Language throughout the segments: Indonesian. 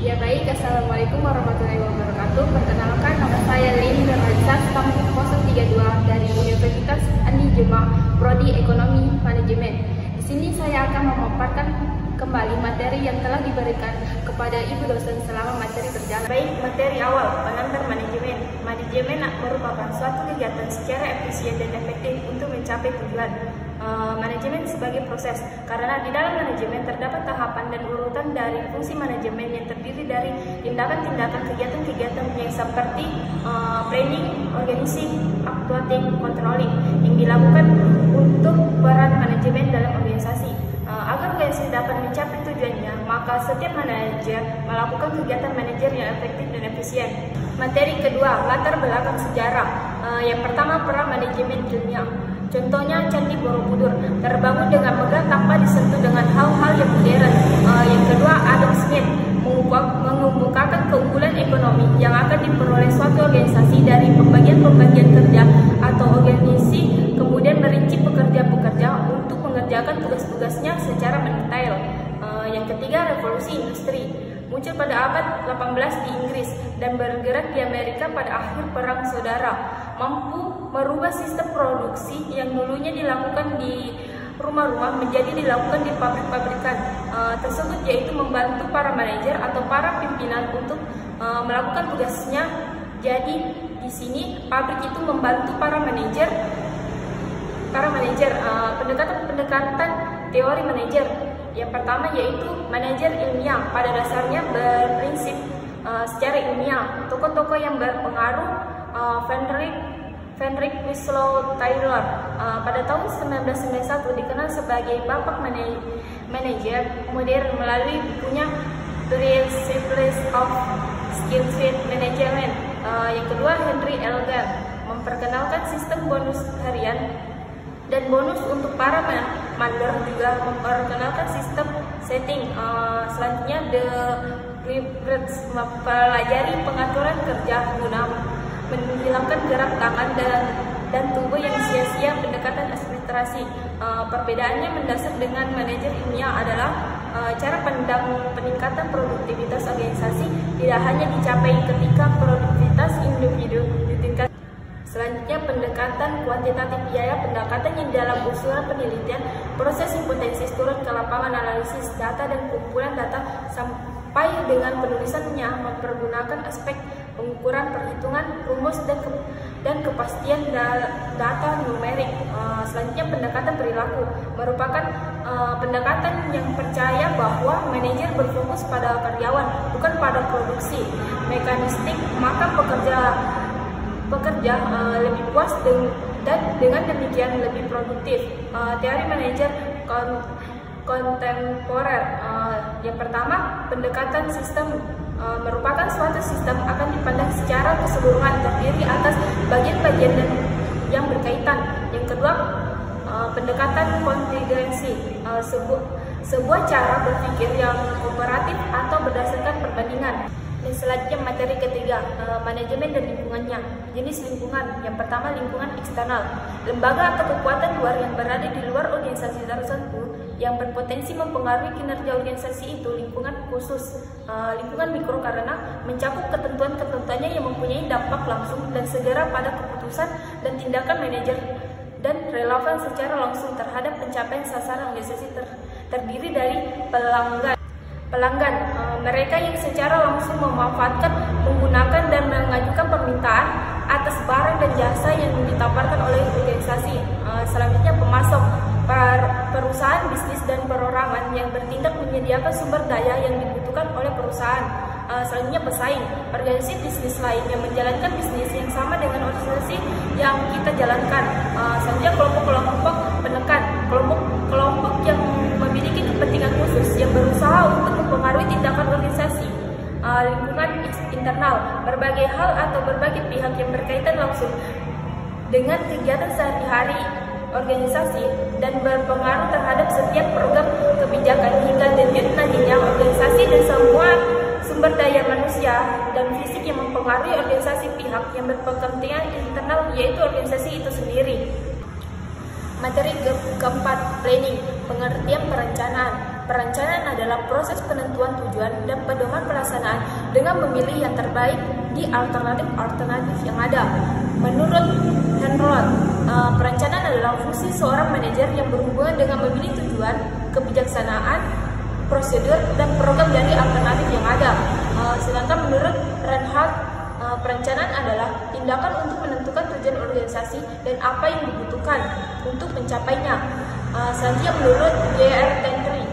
Ya baik, Assalamualaikum warahmatullahi wabarakatuh. Perkenalkan, nama saya Leni Nurhaliza, staf 032 dari Universitas Andi Juma, Prodi Ekonomi Manajemen. Di sini saya akan memaparkan kembali materi yang telah diberikan kepada Ibu dosen selama materi berjalan. Baik, materi awal, pengantar manajemen. Manajemen merupakan suatu kegiatan secara efisien dan efektif untuk mencapai tujuan. Manajemen sebagai proses, karena di dalam manajemen terdapat tahapan dan urutan dari fungsi manajemen yang terdiri dari tindakan-tindakan kegiatan-kegiatan yang seperti planning, organizing, actuating, controlling yang dilakukan untuk peran manajemen dalam organisasi. Agar organisasi dapat mencapai tujuannya, maka setiap manajer melakukan kegiatan manajer yang efektif dan efisien. Materi kedua, latar belakang sejarah. Yang pertama, peran manajemen ilmiah. Contohnya Candi Borobudur terbangun dengan megah tanpa disentuh dengan hal-hal yang modern. Yang kedua, Adam Smith mengemukakan keunggulan ekonomi yang akan diperoleh suatu organisasi dari pembagian-pembagian kerja atau organisasi, kemudian merinci pekerja-pekerja untuk mengerjakan tugas-tugasnya secara mendetail. Yang ketiga, revolusi industri muncul pada abad 18 di Inggris dan bergerak di Amerika pada akhir Perang Saudara, mampu merubah sistem produksi yang dulunya dilakukan di rumah-rumah menjadi dilakukan di pabrik-pabrikan tersebut, yaitu membantu para manajer atau para pimpinan untuk melakukan tugasnya. Jadi di sini pabrik itu membantu para manajer pendekatan teori manajer. Yang pertama yaitu manajer ilmiah, pada dasarnya berprinsip secara ilmiah. Tokoh-tokoh yang berpengaruh, Frederick Winslow Taylor pada tahun 1991 dikenal sebagai bapak manajer modern melalui bukunya Principles of Skilled Management. Yang kedua, Henry Elgar memperkenalkan sistem bonus harian dan bonus untuk para mandor, juga memperkenalkan sistem setting. Selanjutnya, The Griffiths mempelajari pengaturan kerja guna menghilangkan gerak tangan dan tubuh yang sia-sia, pendekatan administrasi. Perbedaannya mendasar dengan manajer ilmiah adalah cara pandang peningkatan produktivitas organisasi tidak hanya dicapai ketika produktivitas individu ditingkatkan. Selanjutnya, pendekatan kuantitatif, biaya pendekatan yang dalam usulan penelitian, proses hipotesis turun ke lapangan, analisis data dan kumpulan data sampai dengan penulisannya, mempergunakan aspek pengukuran, perhitungan, rumus dan kepastian data numerik. Selanjutnya, pendekatan perilaku merupakan pendekatan yang percaya bahwa manajer berfokus pada karyawan, bukan pada produksi mekanistik, maka pekerja lebih puas dan dengan demikian lebih produktif. Teori manajer kontemporer. Yang pertama, pendekatan sistem merupakan suatu sistem akan dipandang secara keseluruhan, terdiri atas bagian-bagian dan yang berkaitan. Yang kedua, pendekatan kontingensi, sebuah cara berpikir yang kooperatif atau berdasarkan perbandingan. Dan selanjutnya, materi ketiga, manajemen dan lingkungannya. Jenis lingkungan. Yang pertama, lingkungan eksternal, lembaga atau kekuatan luar yang berada di luar organisasi tertentu yang berpotensi mempengaruhi kinerja organisasi itu. Lingkungan khusus, lingkungan mikro, karena mencakup ketentuan-ketentuannya yang mempunyai dampak langsung dan segera pada keputusan dan tindakan manajer dan relevan secara langsung terhadap pencapaian sasaran organisasi. Terdiri dari pelanggan, mereka yang secara langsung memanfaatkan, menggunakan dan mengajukan permintaan atas barang dan jasa yang ditawarkan oleh organisasi. Selanjutnya, pemasok, perusahaan bisnis dan perorangan yang bertindak menyediakan sumber daya yang dibutuhkan oleh perusahaan. Selanjutnya, pesaing, organisasi bisnis lain yang menjalankan bisnis yang sama dengan organisasi yang kita jalankan. Selanjutnya, kelompok-kelompok penekan, kelompok yang memiliki kepentingan khusus yang berusaha untuk mempengaruhi tindakan organisasi. Lingkungan internal, berbagai hal atau berbagai pihak yang berkaitan langsung dengan kegiatan sehari-hari organisasi dan berpengaruh terhadap setiap program kebijakan hingga denyut nadinya organisasi dan semua sumber daya manusia dan fisik yang mempengaruhi organisasi. Pihak yang berkepentingan internal yaitu organisasi itu sendiri. Materi keempat, planning, pengertian perencanaan. Perencanaan adalah proses penentuan tujuan dan pedoman pelaksanaan dengan memilih yang terbaik di alternatif yang ada. Menurut Henroth, perencanaan adalah fungsi seorang manajer yang berhubungan dengan memilih tujuan, kebijaksanaan, prosedur, dan program dari alternatif yang ada. Sedangkan menurut Reinhardt, perencanaan adalah tindakan untuk menentukan tujuan organisasi dan apa yang dibutuhkan untuk mencapainya. Selanjutnya menurut J.R. Tendry,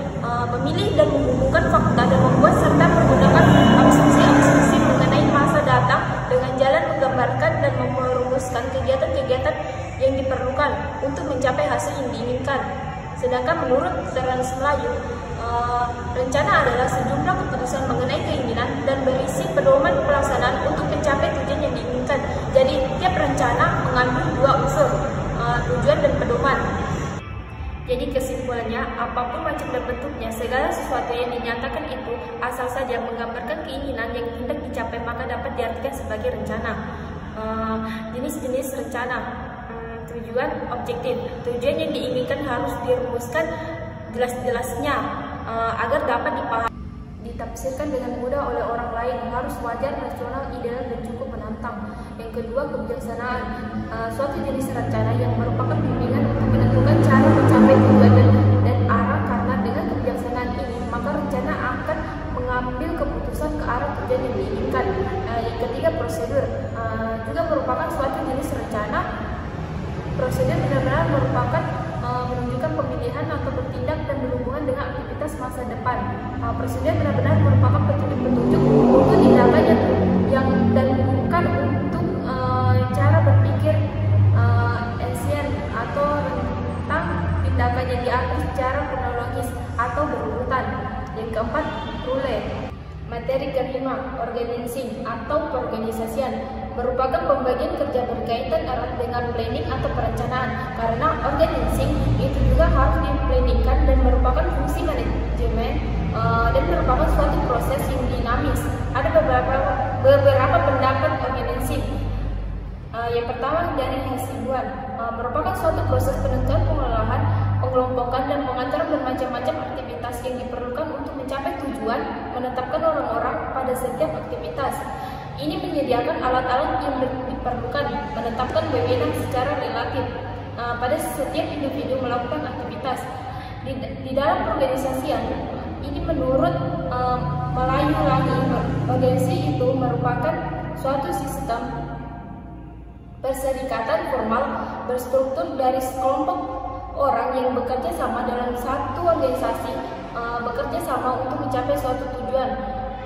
memilih dan menghubungkan fakta dan membuat serta menggunakan asumsi-asumsi mengenai masa datang dengan jalan menggambarkan dan merumuskan kegiatan-kegiatan yang diperlukan untuk mencapai hasil yang diinginkan. Sedangkan menurut Terence Melayu, rencana adalah sejumlah keputusan mengenai keinginan dan berisi pedoman pelaksanaan untuk mencapai tujuan yang diinginkan. Jadi tiap rencana mengambil dua unsur, tujuan dan pedoman. Jadi kesimpulannya, apapun macam dan bentuknya, segala sesuatu yang dinyatakan itu asal saja menggambarkan keinginan yang hendak dicapai maka dapat diartikan sebagai rencana. Jenis-jenis rencana. Tujuan objektif. Tujuan yang diinginkan harus dirumuskan jelas-jelasnya agar dapat dipahami, ditafsirkan dengan mudah oleh orang lain, harus wajar, rasional, ideal, dan cukup menantang. Yang kedua, kebijaksanaan. Suatu jenis rencana yang merupakan bimbingan untuk menentukan cara mencapai tujuan dan arah, karena dengan kebijaksanaan ini maka rencana akan mengambil keputusan ke arah tujuan yang diinginkan. Yang ketiga, prosedur. Juga merupakan suatu jenis rencana. Prosedur benar-benar merupakan menunjukkan pemilihan atau bertindak dan berhubungan dengan aktivitas masa depan. Prosedur benar-benar merupakan petunjuk-petunjuk untuk tindakan yang dan bukan untuk cara berpikir ancient atau tentang tindakan yang diatur secara kronologis atau berurutan. Yang keempat, rule. Materi kelima, organizing atau perorganisasian, merupakan pembagian kerja berkaitan erat dengan planning atau perencanaan. Karena organizing itu juga harus diplanningkan dan merupakan fungsi manajemen dan merupakan suatu proses yang dinamis. Ada beberapa pendapat organizing. Yang pertama dari Hasibuan, merupakan suatu proses penentuan pengelolaan, pengelompokan dan pengaturan bermacam-macam aktivitas yang diperlukan untuk mencapai tujuan, menetapkan orang-orang pada setiap aktivitas. Ini menyediakan alat-alat yang diperlukan, menetapkan wewenang secara relatif pada setiap individu melakukan aktivitas. Di dalam perorganisasian, ini menurut Melayu lagi, organisasi itu merupakan suatu sistem perserikatan formal berstruktur dari sekelompok orang yang bekerja sama dalam satu organisasi, bekerja sama untuk mencapai suatu tujuan.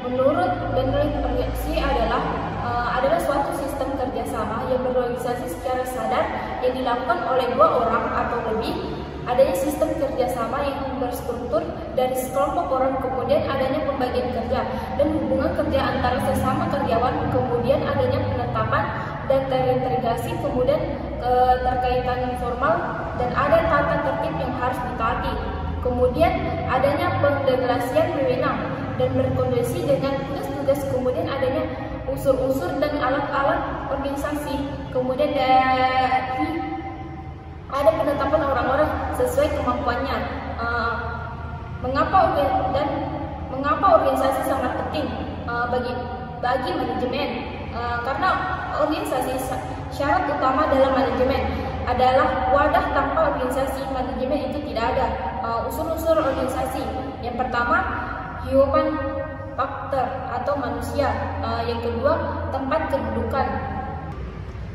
Menurut Bentley, organisasi adalah suatu sistem kerjasama yang berorganisasi secara sadar yang dilakukan oleh dua orang atau lebih. Adanya sistem kerjasama yang berstruktur dari sekelompok orang, kemudian adanya pembagian kerja dan hubungan kerja antara sesama karyawan, kemudian adanya penetapan dan terintegrasi, kemudian keterkaitan formal dan ada tata tertib yang harus ditaati. Kemudian adanya pendelegasian wewenang dan berkoordinasi dengan tugas-tugas, kemudian adanya unsur-unsur dan alat-alat organisasi, kemudian dari ada penetapan orang-orang sesuai kemampuannya. Mengapa organisasi sangat penting bagi manajemen? Karena organisasi syarat utama dalam manajemen adalah wadah. Tanpa organisasi, manajemen itu tidak ada. Unsur-unsur organisasi. Yang pertama, human factor atau manusia. Yang kedua, tempat kedudukan.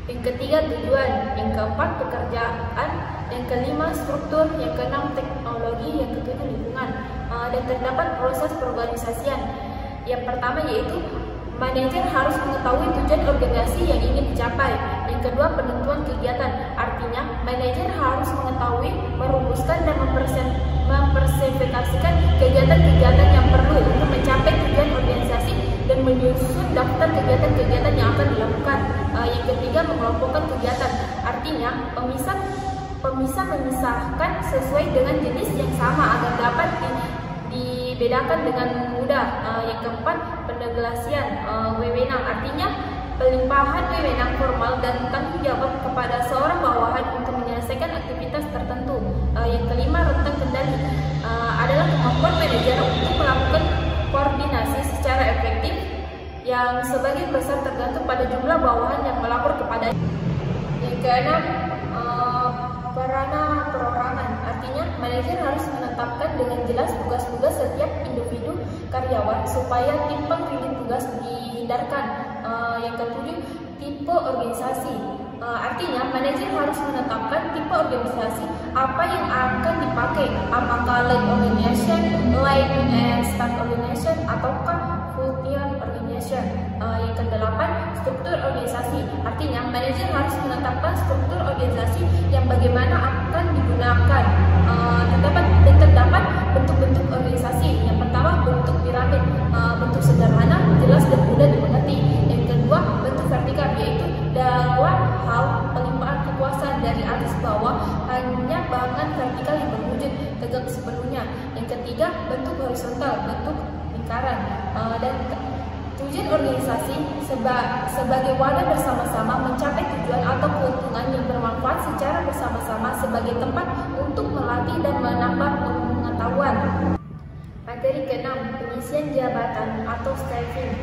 Yang ketiga, tujuan. Yang keempat, pekerjaan. Yang kelima, struktur. Yang keenam, teknologi. Yang ketujuh, lingkungan. Dan terdapat proses perorganisasian. Yang pertama yaitu manajer harus mengetahui tujuan organisasi yang ingin dicapai. Yang kedua, penentuan kegiatan. Artinya, manajer harus mengetahui, merumuskan dan mempersepsikan kegiatan-kegiatan yang perlu untuk mencapai tujuan organisasi dan menyusun daftar kegiatan-kegiatan yang akan dilakukan. Yang ketiga, mengelompokkan kegiatan. Artinya, memisahkan sesuai dengan jenis yang sama agar dapat dibedakan dengan mudah. Yang keempat, pendelegasian wewenang. Artinya, pelimpahan wewenang formal dan tanggung jawab kepada seorang bawahan untuk menyelesaikan aktivitas tertentu. Yang kelima, rentang kendali. Ada adalah kemampuan manajer untuk melakukan koordinasi secara efektif yang sebagian besar tergantung pada jumlah bawahan yang melapor kepada. Yang keenam, peranan perorangan. Artinya, manajer harus menetapkan dengan jelas tugas-tugas setiap individu karyawan supaya timpang tindih tugas dihindarkan. Yang ketujuh, tipe organisasi. Artinya, manajer harus menetapkan tipe organisasi apa yang akan dipakai, apakah line organization, line and staff organization, ataukah full-time organization. Yang kedelapan, struktur organisasi. Artinya, manajer harus menetapkan struktur organisasi yang bagaimana akan digunakan. Terdapat bentuk-bentuk organisasi. Yang pertama, bentuk piramid, bentuk sederhana, jelas dan mudah dimengerti. Yang kedua, bentuk vertikal, yaitu dalam hal pelimpahan kekuasaan dari atas bawah hanya bahkan vertikal yang berwujud tegak sepenuhnya. Yang ketiga, bentuk horizontal, bentuk lingkaran. Dan tujuan organisasi sebagai wadah bersama-sama mencapai tujuan atau keuntungan yang bermanfaat secara bersama-sama sebagai tempat untuk melatih dan menambah pengetahuan. Materi ke-6, pengisian jabatan atau staffing.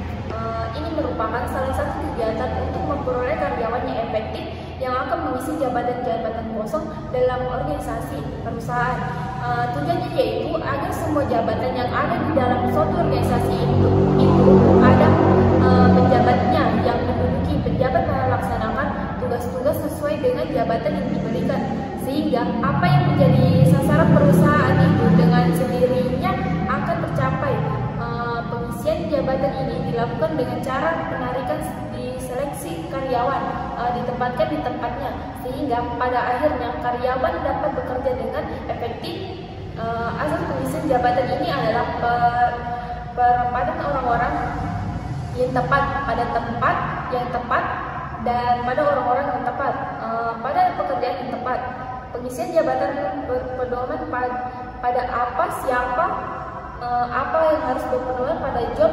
Ini merupakan salah satu kegiatan untuk memperoleh karyawan yang efektif yang akan mengisi jabatan-jabatan kosong dalam organisasi perusahaan. Tujuannya yaitu agar semua jabatan yang ada di dalam suatu organisasi itu ada penjabatnya yang menduduki. Penjabat melaksanakan tugas-tugas sesuai dengan jabatan yang diberikan, sehingga apa yang menjadi sasaran perusahaan itu dengan sendirinya akan tercapai. Pengisian jabatan ini dilakukan dengan cara penarikan diseleksi karyawan, ditempatkan di tempatnya, sehingga pada akhirnya karyawan dapat bekerja dengan efektif. Asal pengisian jabatan ini adalah penempatan orang-orang yang tepat pada tempat yang tepat dan pada orang-orang yang tepat pada pekerjaan yang tepat. Pengisian jabatan berpedoman pada apa, siapa, apa yang harus berpedoman pada job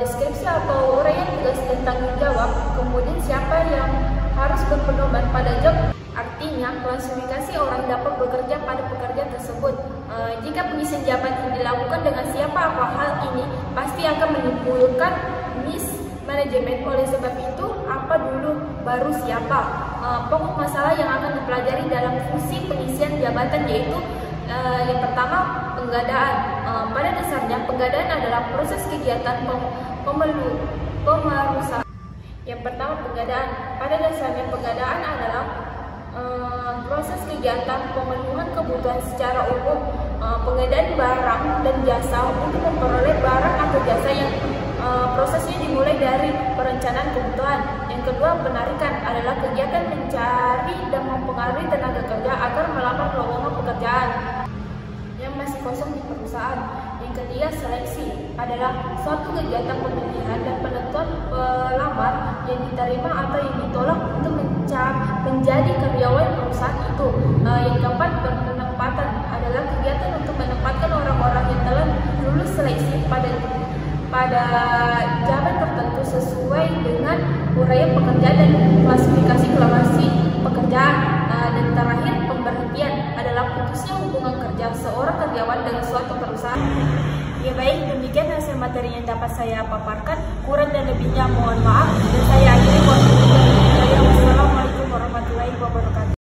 deskripsi atau uraian tugas dan tanggung jawab. Kemudian siapa yang harus berpedoman pada job, artinya klasifikasi orang dapat bekerja pada pekerjaan tersebut. Jika pengisian jabatan dilakukan dengan siapa apa hal ini pasti akan menimbulkan mismanagement. Oleh sebab itu, apa dulu baru siapa. Pokok masalah yang akan dipelajari dalam fungsi pengisian jabatan yaitu yang pertama, penggandaan. Pada dasarnya, penggandaan adalah proses kegiatan pemerusahaan. Yang pertama, penggandaan. Pada dasarnya, penggandaan adalah proses kegiatan pemenuhan kebutuhan secara umum, penggandaan barang dan jasa untuk memperoleh barang atau jasa yang prosesnya dimulai dari perencanaan kebutuhan. Yang kedua, penarikan adalah kegiatan mencari dan mempengaruhi tenaga kerja agar melamar lowongan pekerjaan yang masih kosong di perusahaan. Yang ketiga, seleksi adalah suatu kegiatan pemilihan dan penentuan pelamar yang diterima atau yang ditolak untuk menjadi karyawan perusahaan itu. Yang keempat, penempatan adalah kegiatan untuk menempatkan orang-orang yang telah lulus seleksi pada jabat tertentu sesuai dengan uraian pekerjaan dan klasifikasi pekerjaan. Dan terakhir, pemberhentian adalah putusnya hubungan kerja seorang karyawan dengan suatu perusahaan. Ya baik, demikian hasil materi yang dapat saya paparkan. Kurang dan lebihnya mohon maaf. Dan saya akhiri. Wassalamualaikum warahmatullahi wabarakatuh.